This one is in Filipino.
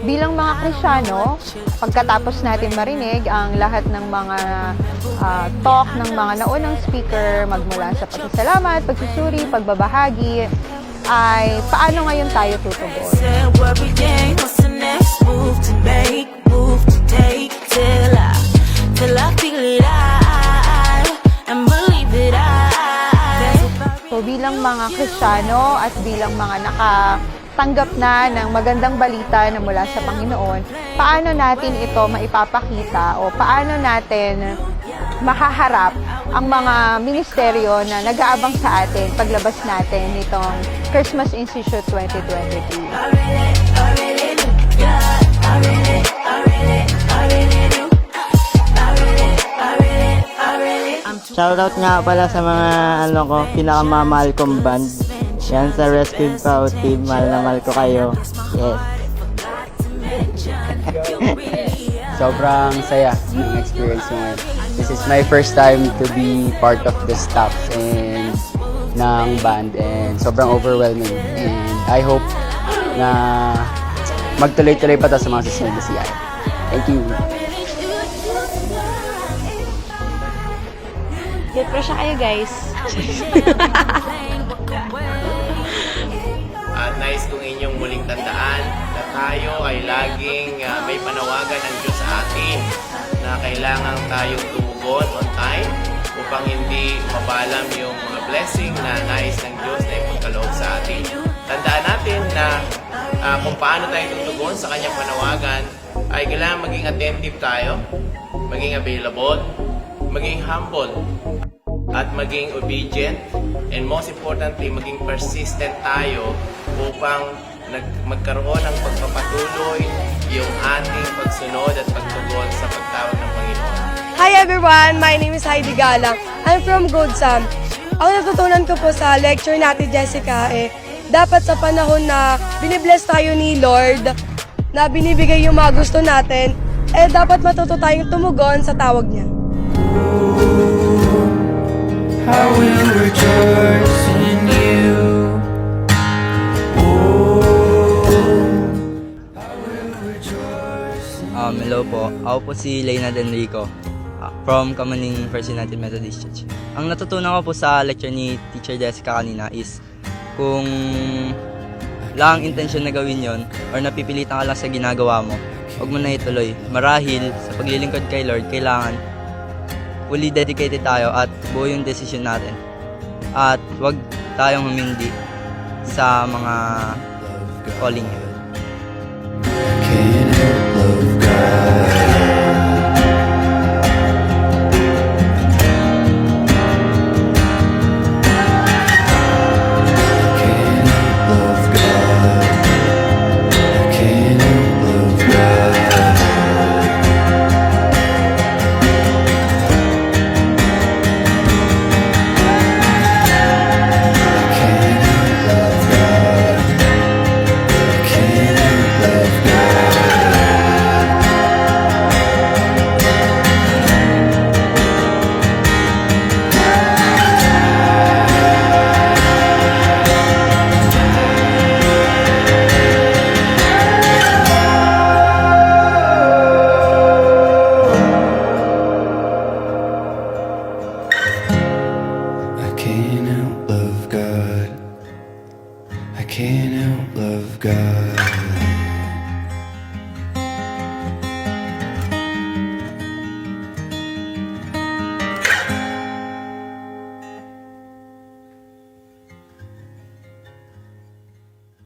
Bilang mga Kristiyano, pagkatapos natin marinig ang lahat ng mga talk ng mga naunang speaker, magmula sa pagkasalamat, pagsusuri, pagbabahagi, ay paano ngayon tayo tutugon? So bilang mga Kristiyano at bilang mga nakatanggap na ng magandang balita na mula sa Panginoon, paano natin ito maipapakita o paano natin mahaharap ang mga ministeryo na nag-aabang sa atin paglabas natin nitong Christmas Institute 2022. Shoutout nga pala sa mga pinakamamahal kong band. Yan sa Rescue Power Team, mahal na mahal ko kayo. Yes. Sobrang saya ng experience ko ngayon. This is my first time to be part of the staff and ng band, and sobrang overwhelming. And I hope na magtuloy-tuloy pa to sa mga susunod na CI. Thank you. Depresya kayo, guys. At nais kong inyong muling tandaan na tayo ay laging may panawagan ng Diyos sa atin na kailangan tayong tumugon on time upang hindi mabalam yung mga blessing na nais ng Diyos na ipagkaloob sa atin. Tandaan natin na kung paano tayo tutugon sa kanyang panawagan ay kailangan maging attentive tayo, maging available, maging humble, at maging obedient, and most importantly, maging persistent tayo upang magkaroon ng pagpapatuloy yung ating pagsunod at pagtugon sa pagtawag ng Panginoon. Hi everyone! My name is Heidi Galang. I'm from Good Sam. Ang natutunan ko po sa lecture natin, Jessica, dapat sa panahon na binibless tayo ni Lord, na binibigay yung mga gusto natin, dapat matuto tayong tumugon sa tawag niya. I will rejoice in you. Hello po. Ako po si Leyna Denrico from Kamaning First United Methodist Church. Ang natutunan ko po sa lecture ni Teacher Jessica kanina is kung lang intensyon na gawin yon or napipilitan ka lang sa ginagawa mo, huwag mo na ituloy. Marahil sa paglilingkod kay Lord, kailangan fully dedicated tayo at buo yung decision natin. At huwag tayong humindi sa mga calling niya. Can't help love God. Can't help love God. Can't help love God. I can't help love God.